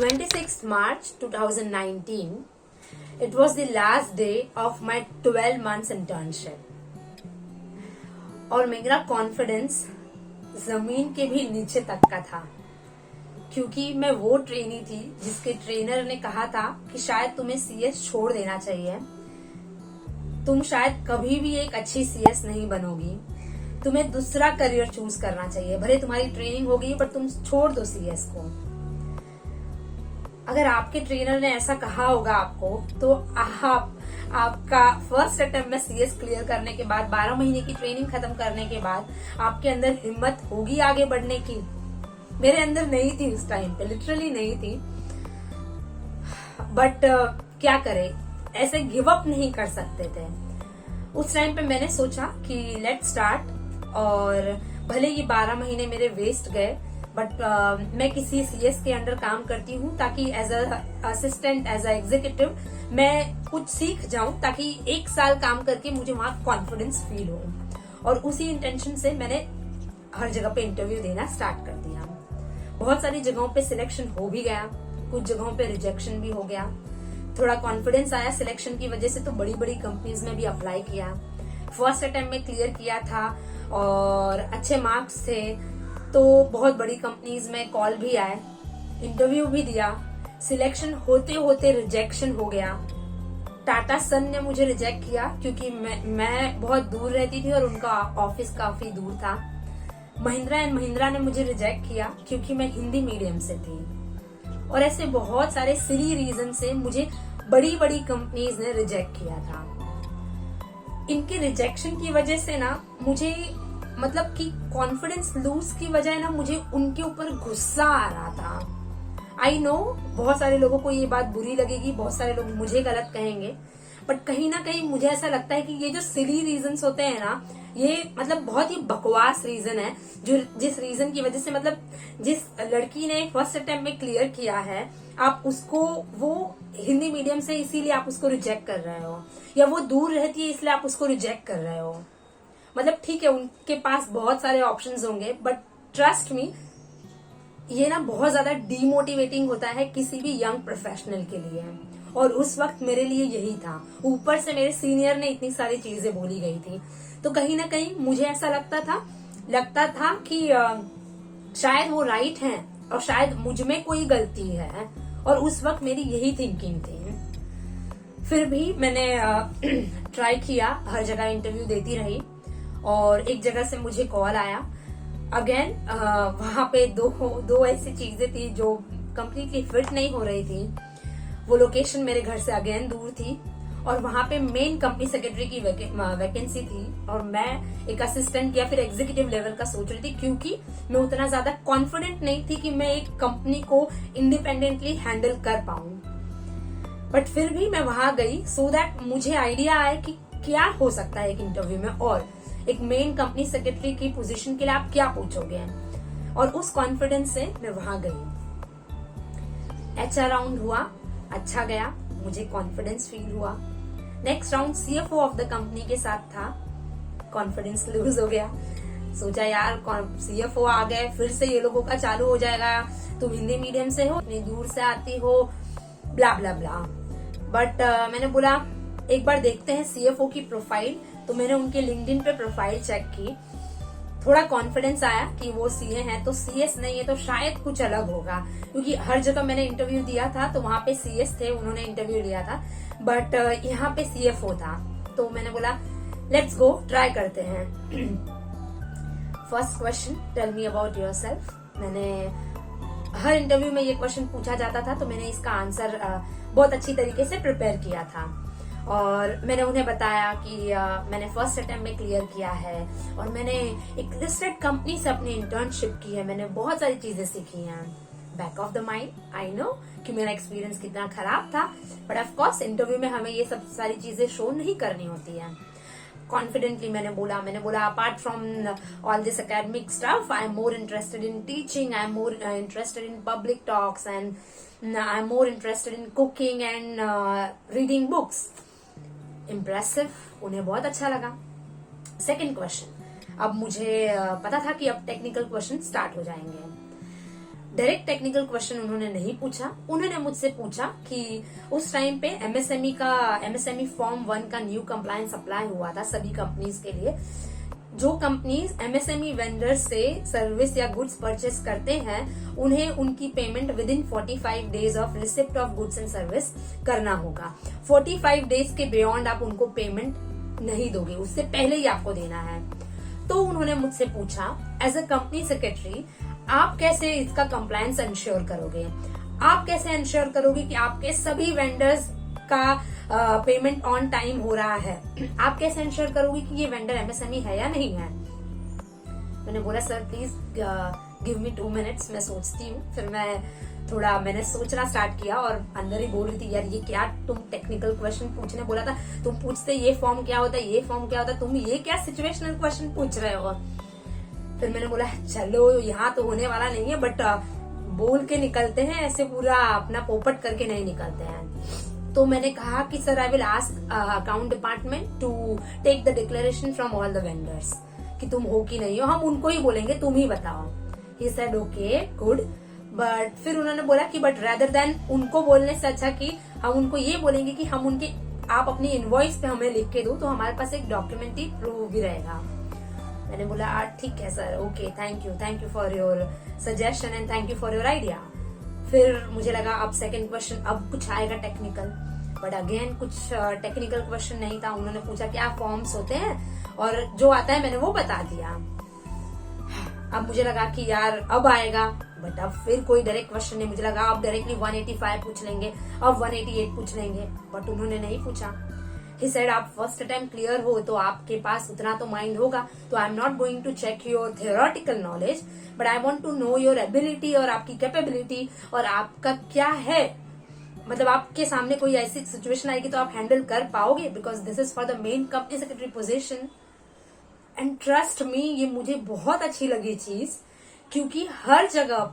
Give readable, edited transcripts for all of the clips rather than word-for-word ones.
26th March 2019, it was the last day of my 12 months internship. और मेरा confidence जमीन के भी नीचे तक का था, क्योंकि मैं वो ट्रेनी थी जिसके ट्रेनर ने कहा था कि शायद तुम्हें सीएस छोड़ देना चाहिए, तुम शायद कभी भी एक अच्छी सीएस नहीं बनोगी, तुम्हें दूसरा करियर चूज करना चाहिए, भले तुम्हारी ट्रेनिंग होगी पर तुम छोड़ दो सीएस को। अगर आपके ट्रेनर ने ऐसा कहा होगा आपको, तो आपका फर्स्ट अटेम्प्ट में सीएस क्लियर करने के बाद 12 महीने की ट्रेनिंग खत्म करने के बाद आपके अंदर हिम्मत होगी आगे बढ़ने की। मेरे अंदर नहीं थी उस टाइम पे, लिटरली नहीं थी। बट क्या करें, ऐसे गिव अप नहीं कर सकते थे। उस टाइम पे मैंने सोचा कि लेट स्टार्ट, और भले ये 12 महीने मेरे वेस्ट गए, बट मैं किसी सीएस के अंडर काम करती हूँ ताकि as assistant, as a executive मैं कुछ सीख जाऊं, ताकि 1 साल काम करके मुझे वहां कॉन्फिडेंस फील हो। और उसी इंटेंशन से मैंने हर जगह पे इंटरव्यू देना स्टार्ट कर दिया। बहुत सारी जगहों पे सिलेक्शन हो भी गया, कुछ जगहों पे रिजेक्शन भी हो गया। थोड़ा कॉन्फिडेंस आया सिलेक्शन की वजह से, तो बड़ी बड़ी कंपनीज में भी अप्लाई किया। फर्स्ट अटेम्प्ट में क्लियर किया था और अच्छे मार्क्स थे, तो बहुत बड़ी कंपनीज में कॉल भी आए, इंटरव्यू भी दिया। सिलेक्शन होते होते रिजेक्शन हो गया। टाटा सन ने मुझे रिजेक्ट किया क्योंकि मैं बहुत दूर रहती थी और उनका ऑफिस काफी दूर था। महिंद्रा एंड महिंद्रा ने मुझे रिजेक्ट किया क्योंकि मैं हिंदी मीडियम से थी। और ऐसे बहुत सारे सिली रीजन से मुझे बड़ी बड़ी कंपनीज ने रिजेक्ट किया था। इनके रिजेक्शन की वजह से ना मुझे, मतलब कि कॉन्फिडेंस लूज की वजह ना, मुझे उनके ऊपर गुस्सा आ रहा था। आई नो बहुत सारे लोगों को ये बात बुरी लगेगी, बहुत सारे लोग मुझे गलत कहेंगे, बट कहीं ना कहीं मुझे ऐसा लगता है कि ये जो सिली रीजंस होते हैं ना, ये मतलब बहुत ही बकवास रीजन है। जो जिस रीजन की वजह से, मतलब जिस लड़की ने फर्स्ट अटेम्प्ट में क्लियर किया है, आप उसको, वो हिंदी मीडियम से इसीलिए आप उसको रिजेक्ट कर रहे हो, या वो दूर रहती है इसलिए आप उसको रिजेक्ट कर रहे हो। मतलब ठीक है, उनके पास बहुत सारे ऑप्शंस होंगे, बट ट्रस्ट मी, ये ना बहुत ज्यादा डीमोटिवेटिंग होता है किसी भी यंग प्रोफेशनल के लिए। और उस वक्त मेरे लिए यही था। ऊपर से मेरे सीनियर ने इतनी सारी चीजें बोली गई थी, तो कहीं ना कहीं मुझे ऐसा लगता था कि शायद वो राइट हैं और शायद मुझ में कोई गलती है। और उस वक्त मेरी यही थिंकिंग थी। फिर भी मैंने ट्राई किया, हर जगह इंटरव्यू देती रही, और एक जगह से मुझे कॉल आया। अगेन वहां पे दो ऐसी चीजें थी जो कंप्लीटली फिट नहीं हो रही थी। वो लोकेशन मेरे घर से अगेन दूर थी, और वहां पे मेन कंपनी सेक्रेटरी की वैकेंसी थी, और मैं एक असिस्टेंट या फिर एग्जीक्यूटिव लेवल का सोच रही थी, क्योंकि मैं उतना ज्यादा कॉन्फिडेंट नहीं थी कि मैं एक कंपनी को इंडिपेंडेंटली हैंडल कर पाऊं। बट फिर भी मैं वहां गई सो दैट मुझे आइडिया आए कि क्या हो सकता है एक इंटरव्यू में, और एक मेन कंपनी सेक्रेटरी की पोजीशन के लिए आप क्या पूछोगे। और उस कॉन्फिडेंस से मैं वहां गई। एचआर राउंड हुआ, अच्छा गया, मुझे कॉन्फिडेंस फील हुआ। Next round CFO of the company के साथ था, कॉन्फिडेंस लूज हो गया। सोचा यार सीएफओ आ गए, फिर से ये लोगों का चालू हो जाएगा, तुम हिंदी मीडियम से हो, इतनी दूर से आती हो, ब्ला ब्ला ब्ला। बट मैंने बोला एक बार देखते हैं सीएफओ की प्रोफाइल। तो मैंने उनके लिंक्डइन पे प्रोफाइल चेक की, थोड़ा कॉन्फिडेंस आया कि वो सीए हैं, तो सीएस नहीं है तो शायद कुछ अलग होगा, क्योंकि हर जगह मैंने इंटरव्यू दिया था तो वहां पे सीएस थे, उन्होंने इंटरव्यू लिया था, बट यहाँ पे सीएफओ था। तो मैंने बोला लेट्स गो, ट्राई करते हैं। First question, tell me about yourself. मैंने हर इंटरव्यू में ये क्वेश्चन पूछा जाता था, तो मैंने इसका आंसर बहुत अच्छी तरीके से प्रिपेयर किया था। और मैंने उन्हें बताया कि मैंने फर्स्ट अटेम्प्ट में क्लियर किया है, और मैंने एक लिस्टेड कंपनी से अपनी इंटर्नशिप की है, मैंने बहुत सारी चीजें सीखी हैं। Back of the mind I know कि मेरा एक्सपीरियंस कितना खराब था, बट ऑफ कोर्स इंटरव्यू में हमें ये सब सारी चीजें शो नहीं करनी होती है। कॉन्फिडेंटली मैंने बोला apart from all this academic stuff, I am more interested in teaching, I am more interested in public talks, and I am more interested in cooking and reading books. Impressive, उन्हें बहुत अच्छा लगा। Second question, अब मुझे पता था कि अब टेक्निकल क्वेश्चन स्टार्ट हो जाएंगे। डायरेक्ट टेक्निकल क्वेश्चन उन्होंने नहीं पूछा। उन्होंने मुझसे पूछा कि उस टाइम पे एमएसएमई फॉर्म 1 का न्यू कंप्लायंस अप्लाई हुआ था सभी कंपनीज के लिए। जो कंपनीज एमएसएमई वेंडर्स से सर्विस या गुड्स परचेस करते हैं उन्हें उनकी payment with in 45 days of receipt of goods and service करना होगा। 45 डेज के बियॉन्ड आप उनको पेमेंट नहीं दोगे, उससे पहले ही आपको देना है। तो उन्होंने मुझसे पूछा एज अ कंपनी सेक्रेटरी आप कैसे इसका कंप्लायंस इंश्योर करोगे, आप कैसे इंश्योर करोगे कि आपके सभी वेंडर्स का पेमेंट ऑन टाइम हो रहा है, आप कैसे इंश्योर करोगे कि ये वेंडर एमएसएमई है या नहीं है। मैंने बोला sir please give me 2 minutes, मैं सोचती हूँ। फिर मैंने सोचना स्टार्ट किया और अंदर ही बोल रही थी यार ये क्या तुम टेक्निकल क्वेश्चन पूछने बोला था, तुम पूछते ये फॉर्म क्या होता है, ये फॉर्म क्या होता है, तुम ये क्या सिचुएशनल क्वेश्चन पूछ रहे हो। फिर मैंने बोला चलो यहाँ तो होने वाला नहीं है, बट बोल के निकलते हैं, ऐसे पूरा अपना पोपट करके नहीं निकलते हैं। तो मैंने कहा कि sir I will ask account department to take the declaration from all the vendors कि तुम हो कि नहीं हो, हम उनको ही बोलेंगे, तुम ही बताओ। He said okay good, but फिर उन्होंने बोला कि बट रेदर देन उनको बोलने से अच्छा कि हम उनको ये बोलेंगे कि हम उनके आप अपनी इनवॉइस पे हमें लिख के दो तो हमारे पास एक डॉक्यूमेंट्री प्रूफ भी रहेगा। मैंने बोला ठीक है sir, okay thank you for your suggestion and thank you for your idea. फिर मुझे लगा अब सेकंड क्वेश्चन अब कुछ आएगा टेक्निकल, बट अगेन कुछ टेक्निकल क्वेश्चन नहीं था। उन्होंने पूछा क्या फॉर्म्स होते हैं और जो आता है मैंने वो बता दिया। अब मुझे लगा कि यार अब आएगा, बट अब फिर कोई डायरेक्ट क्वेश्चन नहीं। मुझे लगा अब डायरेक्टली 185 पूछ लेंगे, अब 188 पूछ लेंगे, बट उन्होंने नहीं पूछा। He said आप फर्स्ट अटेम्प्ट क्लियर हो तो आपके पास उतना तो माइंड होगा, तो I am not going to check your theoretical knowledge but I want to know your ability और आपकी कैपेबिलिटी और आपका क्या है, मतलब आपके सामने कोई ऐसी सिचुएशन आएगी तो आप हैंडल कर पाओगे, because this is for the main company secretary position. And trust me ये मुझे बहुत अच्छी लगी चीज, क्योंकि हर जगह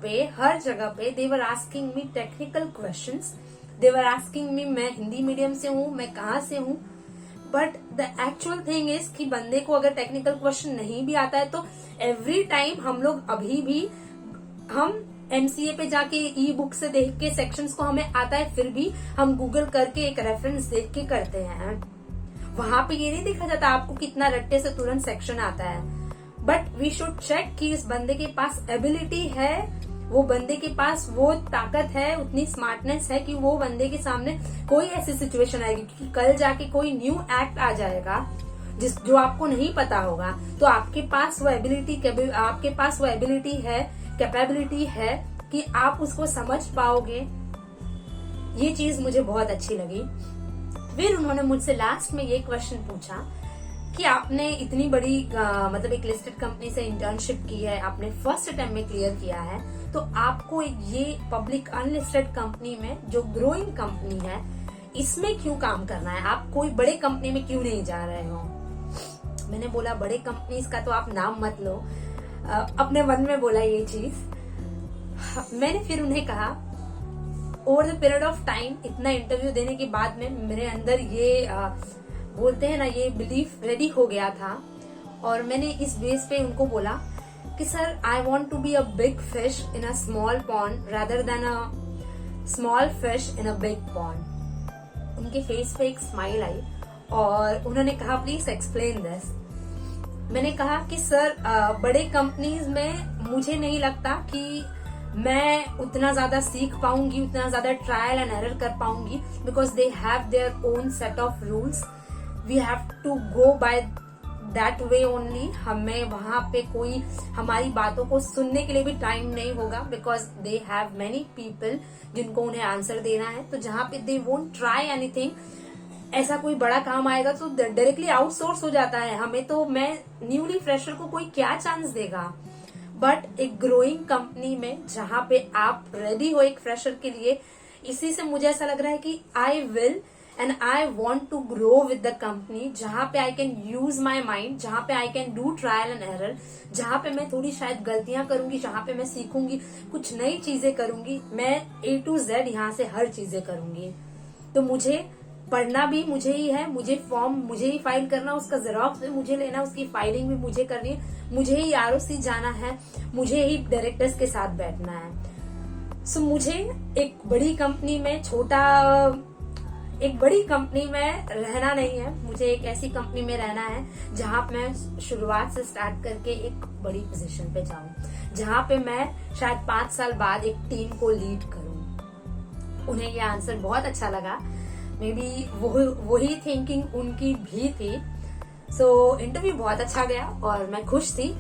पे they were asking me technical questions, they were asking me मैं हिंदी मीडियम से हूँ, मैं कहाँ से हूँ, but the actual thing is कि बंदे को अगर टेक्निकल क्वेश्चन नहीं भी आता है तो एवरी टाइम हम लोग अभी भी हम एमसीए पे जाके ई बुक से देख के सेक्शंस को हमें आता है, फिर भी हम गूगल करके एक रेफरेंस देख के करते हैं। वहां पे ये नहीं देखा जाता आपको कितना रट्टे से तुरंत सेक्शन आता है, बट वी शुड चेक कि इस बंदे के पास एबिलिटी है, वो बंदे के पास वो ताकत है, उतनी स्मार्टनेस है कि वो बंदे के सामने कोई ऐसी सिचुएशन आएगी कि कल जाके कोई न्यू एक्ट आ जाएगा जो आपको नहीं पता होगा, तो आपके पास वो एबिलिटी है, कैपेबिलिटी है कि आप उसको समझ पाओगे। ये चीज मुझे बहुत अच्छी लगी। फिर उन्होंने मुझसे लास्ट में ये क्वेश्चन पूछा कि आपने इतनी बड़ी मतलब एक लिस्टेड कंपनी से इंटर्नशिप की है, आपने फर्स्ट अटेम्प्ट में क्लियर किया है, तो आपको ये पब्लिक अनलिस्टेड कंपनी में जो ग्रोइंग कंपनी है इसमें क्यों काम करना है, आप कोई बड़े कंपनी में क्यों नहीं जा रहे हो। मैंने बोला बड़े कंपनीज का तो आप नाम मत लो, अपने मन में बोला ये चीज। मैंने फिर उन्हें कहा over the period of time, इतना इंटरव्यू देने के बाद में मेरे अंदर ये बोलते हैं ना ये बिलीफ रेडी हो गया था, और मैंने इस बेस पे उनको बोला कि sir I want to be a big fish in a small pond rather than a small fish in a big pond. उनके फेस पे एक स्माइल आई और उन्होंने कहा प्लीज एक्सप्लेन दिस। मैंने कहा कि सर बड़े कंपनीज में मुझे नहीं लगता कि मैं उतना ज्यादा सीख पाऊंगी, उतना ज्यादा ट्रायल एंड एरर कर पाऊंगी, because they have their own set of rules, we have to go by that way only. हमें वहां पे कोई हमारी बातों को सुनने के लिए भी टाइम नहीं होगा, because they have many people जिनको उन्हें आंसर देना है। तो जहां पे दे वोंट ट्राई एनीथिंग, ऐसा कोई बड़ा काम आएगा तो डायरेक्टली आउटसोर्स हो जाता है हमें, तो मैं न्यूली फ्रेशर को कोई क्या चांस देगा। बट एक ग्रोइंग कंपनी में जहां पे आप रेडी हो एक फ्रेशर के लिए, इसी से मुझे ऐसा लग रहा है कि I will and I want to grow with the company, जहां पे I can use my mind, जहां पे I can do trial and error, जहां पे मैं थोड़ी शायद गलतियां करूंगी, जहां पे मैं सीखूंगी, कुछ नई चीजें करूंगी, मैं A to Z यहाँ से हर चीजें करूंगी। तो मुझे पढ़ना भी मुझे ही है, मुझे फॉर्म मुझे ही फाइल करना, उसका जेरोक्स भी मुझे लेना, उसकी फाइलिंग भी मुझे करनी है, मुझे ही ROC जाना है, मुझे ही डायरेक्टर्स के साथ बैठना है। सो मुझे एक बड़ी कंपनी में रहना नहीं है। मुझे एक ऐसी कंपनी में रहना है जहां मैं शुरुआत से स्टार्ट करके एक बड़ी पोजीशन पे जाऊं, जहां पे मैं शायद 5 साल बाद एक टीम को लीड करूं। उन्हें ये आंसर बहुत अच्छा लगा। मे बी वही थिंकिंग उनकी भी थी। सो इंटरव्यू बहुत अच्छा गया और मैं खुश थी,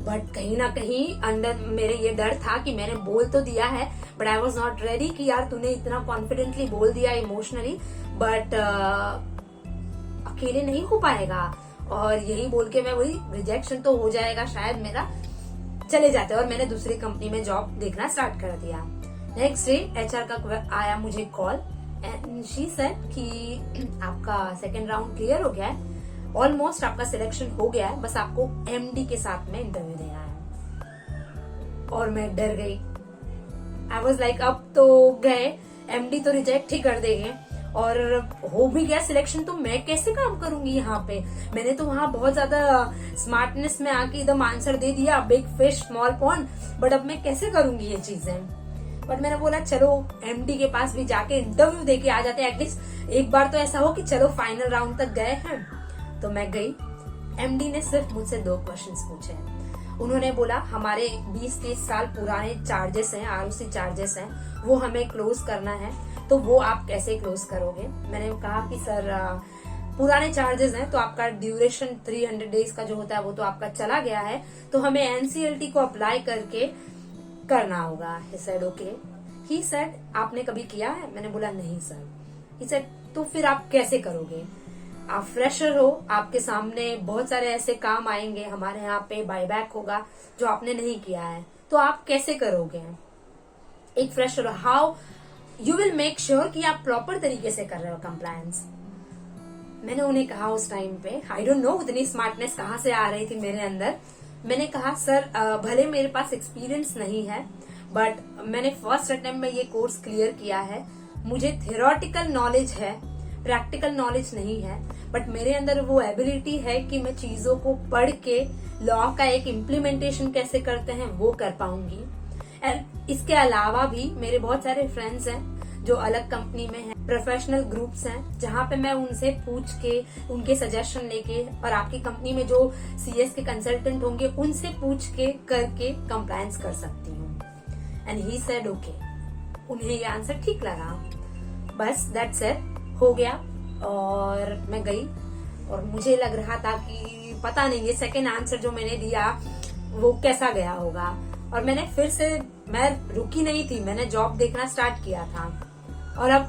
बट कहीं ना कहीं अंदर मेरे ये डर था कि मैंने बोल तो दिया है, but I was not ready कि यार तूने इतना कॉन्फिडेंटली बोल दिया इमोशनली, बट अकेले नहीं हो पाएगा, और यही बोल के मैं वही रिजेक्शन तो हो जाएगा शायद मेरा, चले जाते। और मैंने दूसरी कंपनी में जॉब देखना स्टार्ट कर दिया। नेक्स्ट डे एचआर का आया मुझे कॉल एंड शी सेड कि आपका सेकेंड राउंड क्लियर हो गया है, ऑलमोस्ट आपका सिलेक्शन हो गया है, बस आपको एमडी के साथ में इंटरव्यू देना है। और मैं डर गई। आई वॉज लाइक अब तो गए, एमडी तो रिजेक्ट ही कर देंगे, और हो भी गया सिलेक्शन तो मैं कैसे काम करूंगी यहाँ पे। मैंने तो वहां बहुत ज्यादा स्मार्टनेस में आके एकदम आंसर दे दिया, big fish small pond, but अब मैं कैसे करूंगी ये चीजें। बट मैंने बोला चलो एमडी के पास भी जाके इंटरव्यू देके आ जाते, एटलीस्ट एक बार तो ऐसा हो कि चलो फाइनल राउंड तक गए हैं। तो मैं गई। एमडी ने सिर्फ मुझसे 2 क्वेश्चंस पूछे। उन्होंने बोला हमारे 20-30 साल पुराने चार्जेस हैं, आरओसी चार्जेस हैं, वो हमें क्लोज करना है, तो वो आप कैसे क्लोज करोगे। मैंने कहा कि सर पुराने चार्जेस हैं तो आपका ड्यूरेशन 300 डेज का जो होता है वो तो आपका चला गया है, तो हमें एनसीएलटी को अप्लाई करके करना होगा। He said okay. He said आपने कभी किया है। मैंने बोला नहीं सर। ही सेड तो फिर आप कैसे करोगे, आप फ्रेशर हो, आपके सामने बहुत सारे ऐसे काम आएंगे, हमारे यहाँ पे बायबैक होगा जो आपने नहीं किया है, तो आप कैसे करोगे। एक फ्रेशर हो, how you will make sure कि आप प्रॉपर तरीके से कर रहे हो कंप्लायंस। मैंने उन्हें कहा उस टाइम पे, आई डोंट नो उतनी स्मार्टनेस कहाँ से आ रही थी मेरे अंदर। मैंने कहा सर भले मेरे पास एक्सपीरियंस नहीं है, बट मैंने फर्स्ट अटेम्प्ट में ये कोर्स क्लियर किया है, मुझे थियोरेटिकल नॉलेज है, प्रैक्टिकल नॉलेज नहीं है, बट मेरे अंदर वो एबिलिटी है कि मैं चीजों को पढ़ के लॉ का एक इम्प्लीमेंटेशन कैसे करते हैं वो कर पाऊंगी। एंड इसके अलावा भी मेरे बहुत सारे फ्रेंड्स हैं जो अलग कंपनी में हैं, प्रोफेशनल ग्रुप्स हैं, जहां पे मैं उनसे पूछ के उनके सजेशन लेके, और आपकी कंपनी में जो सीएस के कंसल्टेंट होंगे उनसे पूछ के करके कंप्लायंस कर सकती हूँ। And he said okay. उन्हें ये आंसर ठीक लगा, बस दैट्स इट, हो गया। और मैं गई और मुझे लग रहा था कि पता नहीं ये सेकेंड आंसर जो मैंने दिया वो कैसा गया होगा, और मैंने फिर से, मैं रुकी नहीं थी, मैंने जॉब देखना स्टार्ट किया था। और अब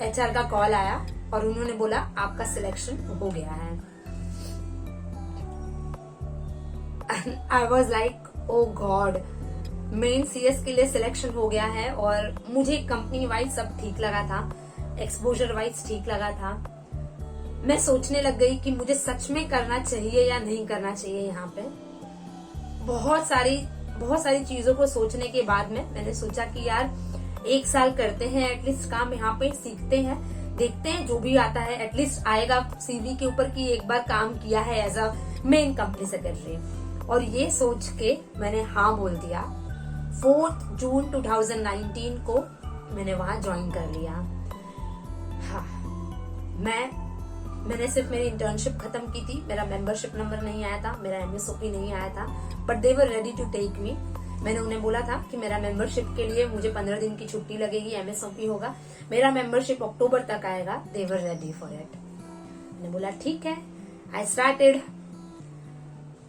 एचआर का कॉल आया और उन्होंने बोला आपका सिलेक्शन हो गया है। I was like oh God, main CS के लिए सिलेक्शन हो गया है, और मुझे कंपनी वाइज सब ठीक लगा था, एक्सपोजर वाइज ठीक लगा था। मैं सोचने लग गई कि मुझे सच में करना चाहिए या नहीं करना चाहिए। यहाँ पे बहुत सारी चीजों को सोचने के बाद में मैंने सोचा कि यार 1 साल करते हैं एटलीस्ट काम, यहाँ पे सीखते हैं, देखते हैं जो भी आता है एटलीस्ट आएगा सीवी के ऊपर कि एक बार काम किया है as a main company secretary. और ये सोच के मैंने हाँ बोल दिया। 4 जून 2019 को मैंने वहां ज्वाइन कर लिया। हाँ, मैंने सिर्फ मेरी इंटर्नशिप खत्म की थी, मेरा मेंबरशिप नंबर नहीं आया था, मेरा एमएसओपी नहीं आया था, but they were ready to take me. मैंने उन्हें बोला था कि मेरा मेंबरशिप के लिए मुझे 15 दिन की छुट्टी लगेगी, एमएसओपी होगा, मेरा मेंबरशिप अक्टूबर तक आएगा, दे वर रेडी फॉर इट। मैंने बोला ठीक है। I started.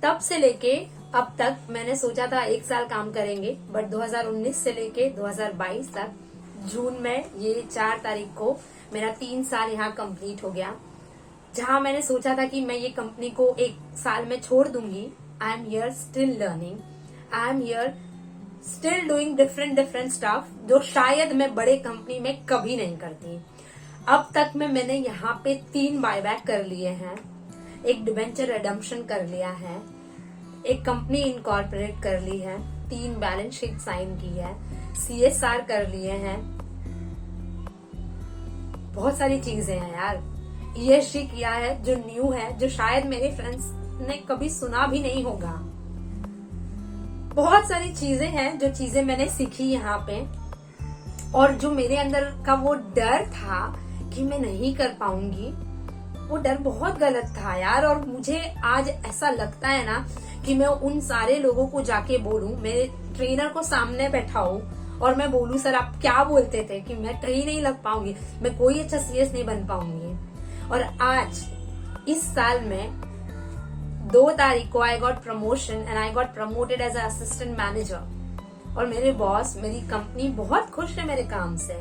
तब से लेके अब तक मैंने सोचा था 1 साल काम करेंगे, बट 2019 से लेके 2022 तक जून में ये 4 तारीख को मेरा 3 साल यहाँ कंप्लीट हो गया। जहां मैंने सोचा था कि मैं ये कंपनी को 1 साल में छोड़ दूंगी, I am here still learning, I am here still doing different staff जो शायद मैं बड़े कंपनी में कभी नहीं करती। अब तक मैंने यहाँ पे 3 बायबैक कर लिए हैं, एक डिबेंचर रिडम्पशन कर लिया है, एक कंपनी इनकॉर्पोरेट कर ली है, 3 बैलेंस शीट साइन की है, सीएसआर कर लिए हैं, बहुत सारी चीजें हैं यार। ईएसजी किया है जो न्यू है, जो शायद मेरे फ्रेंड्स ने कभी सुना भी नहीं होगा। बहुत सारी चीजें हैं जो चीजें मैंने सीखी यहाँ पे, और जो मेरे अंदर का वो डर था कि मैं नहीं कर पाऊंगी, वो डर बहुत गलत था यार। और मुझे आज ऐसा लगता है ना कि मैं उन सारे लोगों को जाके बोलूं, मेरे ट्रेनर को सामने बैठाऊं और मैं बोलूं, सर आप क्या बोलते थे कि मैं कहीं नहीं लग पाऊंगी, मैं कोई अच्छा सीएस नहीं बन पाऊंगी। और आज इस साल में 2 तारीख को I got promotion and I got promoted as a assistant manager. और मेरे बॉस, मेरी कंपनी बहुत खुश है मेरे काम से।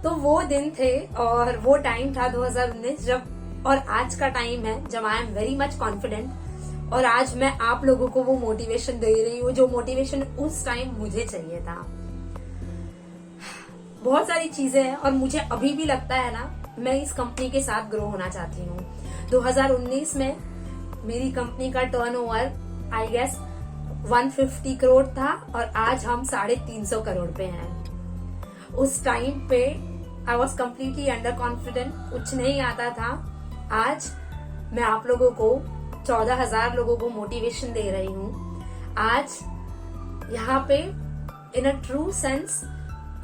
तो वो दिन थे और वो टाइम था 2019 जब, और आज का टाइम है जब I am very much confident. और आज मैं आप लोगों को वो मोटिवेशन दे रही हूँ जो मोटिवेशन उस टाइम मुझे चाहिए था। बहुत सारी चीजें हैं और मुझे अभी भी लगता है ना, मैं इस कंपनी के साथ ग्रो होना चाहती हूँ। 2019 में मेरी कंपनी का टर्नओवर आई गेस 150 करोड़ था और आज हम 350 करोड़ पे हैं। उस टाइम पे I was completely under confident, कुछ नहीं आता था। आज मैं आप लोगों को 14,000 लोगों को मोटिवेशन दे रही हूँ। आज यहाँ पे in a true sense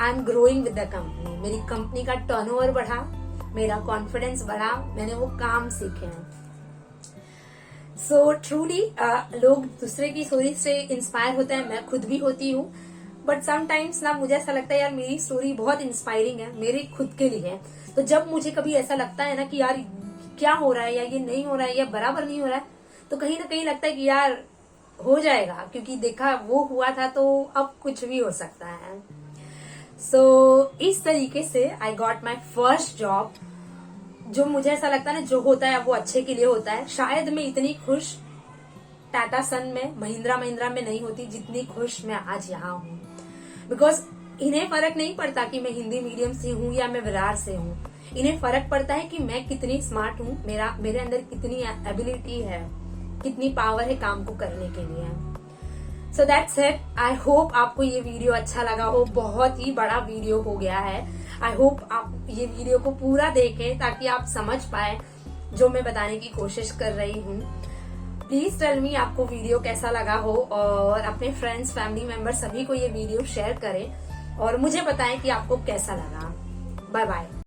I am growing with the company. मेरी कंपनी का टर्नओवर बढ़ा, मेरा कॉन्फिडेंस बढ़ा, मैंने वो काम सीखे हैं। सो ट्रूली लोग दूसरे की स्टोरी से इंस्पायर होते हैं, मैं खुद भी होती हूँ। बट समटाइम्स ना मुझे ऐसा लगता है यार मेरी स्टोरी बहुत इंस्पायरिंग है मेरे खुद के लिए। तो जब मुझे कभी ऐसा लगता है ना कि यार क्या हो रहा है या ये नहीं हो रहा है या बराबर नहीं हो रहा है, तो कहीं ना कहीं लगता है कि यार हो जाएगा, क्योंकि देखा वो हुआ था तो अब कुछ भी हो सकता है। सो इस तरीके से I got my first job. जो मुझे ऐसा लगता है ना, जो होता है वो अच्छे के लिए होता है। शायद मैं इतनी खुश टाटा सन में, महिंद्रा में नहीं होती जितनी खुश मैं आज यहाँ हूँ। बिकॉज इन्हें फर्क नहीं पड़ता कि मैं हिंदी मीडियम से हूँ या मैं विरार से हूँ। इन्हें फर्क पड़ता है कि मैं कितनी स्मार्ट हूँ, मेरे अंदर कितनी एबिलिटी है, कितनी पावर है काम को करने के लिए। So that's it. I hope आपको ये वीडियो अच्छा लगा हो। बहुत ही बड़ा वीडियो हो गया है। आई होप आप ये वीडियो को पूरा देखें ताकि आप समझ पाए जो मैं बताने की कोशिश कर रही हूँ। प्लीज टेल मी आपको वीडियो कैसा लगा हो और अपने फ्रेंड्स, फैमिली मेंबर सभी को ये वीडियो शेयर करें और मुझे बताएं कि आपको कैसा लगा। Bye bye.